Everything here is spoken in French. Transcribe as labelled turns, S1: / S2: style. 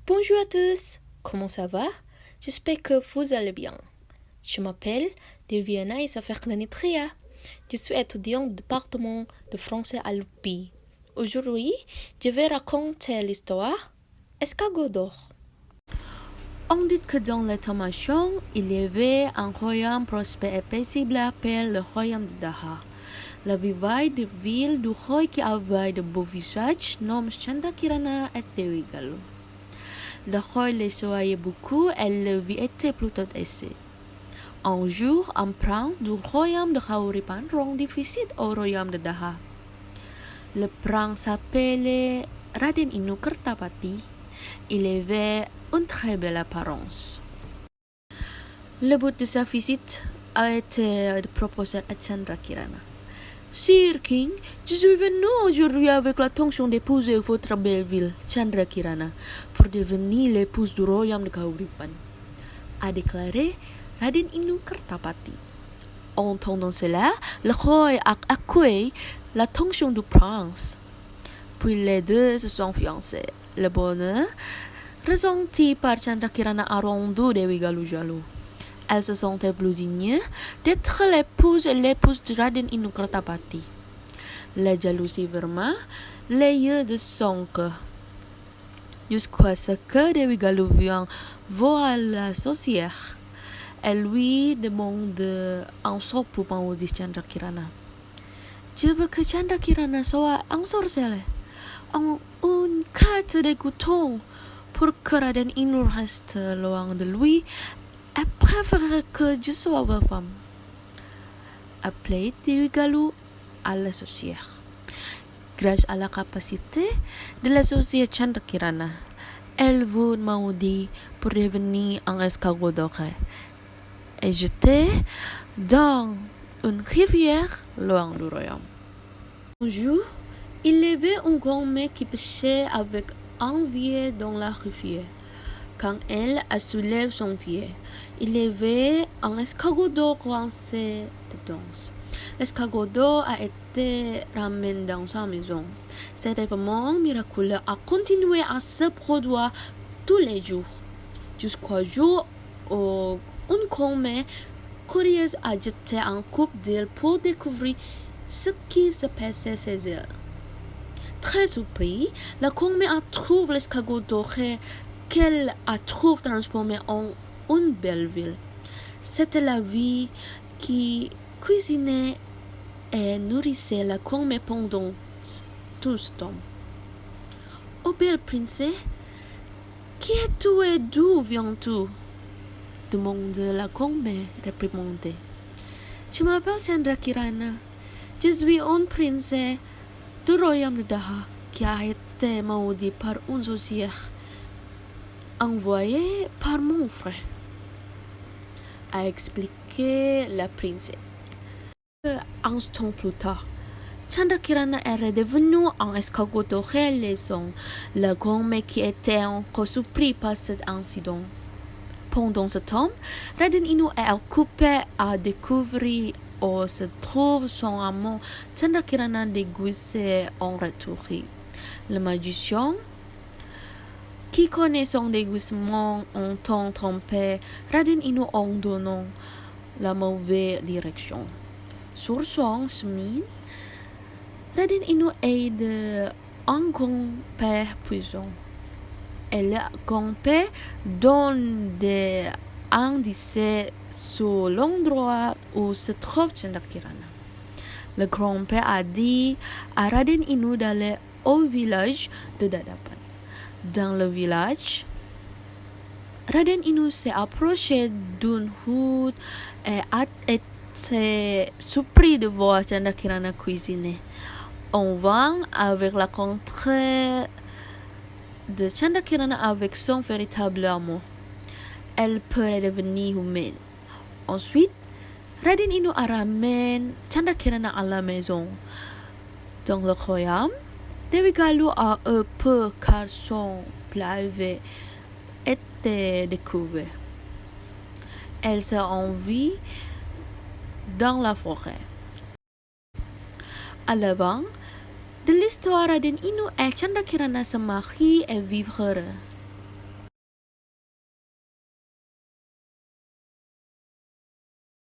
S1: Bonjour à tous, comment ça va? J'espère que vous allez bien. Je m'appelle Deviana Isafaklanitria. Je suis étudiante du département de français à l'UPI. Aujourd'hui, je vais raconter l'histoire Escargot d'or. On dit que dans l'automation, il y avait un royaume prospère et paisible appelé le royaume de Daha. La vieille de ville du roi qui avait de beaux visages nomme Chandrakirana et Dewi Galuh. Le roi les soignait beaucoup et la vie était plutôt aisée. Un jour, un prince du royaume de Khawripan rendit visite au royaume de Daha. Le prince s'appelait Raden Inu Kertapati. Il avait une très belle apparence. Le but de sa visite a été de proposer à Chandrakirana. Sire King, je suis venu aujourd'hui avec l'intention d'épouser votre belle ville, Chandrakirana, pour devenir l'épouse du royaume de Khawripan, a déclaré Raden Inu Kertapati. Entendant cela, le roi a accueilli l'attention du prince. Puis les deux se sont fiancés. Le bonheur ressenti par Chandrakirana a rendu Dewi Galuh jaloux. Elle se sentait plus digne d'être l'épouse et l'épouse de Raden Inu Kertapati. La jalousie verma les yeux de son cœur. Jusqu'à ce que Dewi Galuh vient voir la sorcière. Elle lui demande un sort pour maudire Chandrakirana. Je veux que Chandrakirana soit ensorcelé en une crête de couteau pour que Raden Inu reste loin de lui. Elle préfère que je sois votre femme. Appelez Dewi Galuh à la sorcière. Grâce à la capacité de la sorcière Chandrakirana, elle vous maudit pour devenir un escargot doré et jeté dans une rivière loin du royaume. Un jour, il y avait un grand mec qui pêchait avec un vieil dans la rivière. Quand elle a soulevé son pied, il y avait un escargot d'or coincé dedans. L'escargot d'or a été ramené dans sa maison. Cet événement miraculeux a continué à se produire tous les jours, jusqu'au jour où une grand-mère curieuse a jeté un coup d'œil pour découvrir ce qui se passait chez elle. Très surpris, la grand-mère a trouvé l'escargot doré qu'elle a trouvé transformé en une belle ville. C'était la vie qui cuisinait et nourrissait la grand-mère pendant tout ce temps. Oh belle princesse, qui es-tu et d'où viens-tu? Demanda la grand-mère réprimandée. Je m'appelle Chandrakirana. Je suis une princesse du royaume de Daha qui a été maudite par une sorcière envoyé par mon frère, a expliqué la princesse. Un instant plus tard, Chandrakirana est redevenu un escargot doré laissant la grand-mère qui était encore surprise par cet incident. Pendant ce temps, Raden Inu est occupé à découvrir où se trouve son amant Chandrakirana déguisé en rhétorique. Le magicien qui connaît son déguisement en temps trompé Raden Inu en donnant la mauvaise direction. Sur son chemin, Raden Inu aide un grand-père puissant. Et le grand-père donne des indices sur l'endroit où se trouve Chandrakirana. Le grand-père a dit à Raden Inu d'aller au village de Dadapan. Dans le village, Raden Inu s'est approché d'une hutte et a été surpris de voir Chandrakirana cuisiner. On vint avec la contrée de Chandrakirana avec son véritable amour. Elle peut devenir humaine. Ensuite, Raden Inu a ramené Chandrakirana à la maison. Dans le royaume, Dewi Galuh a eu peur car son plat avait été découvert. Elle s'est enfuie dans la forêt. À l'avant de l'histoire, Raden Inu et Chandrakirana se marient et vivent heureux.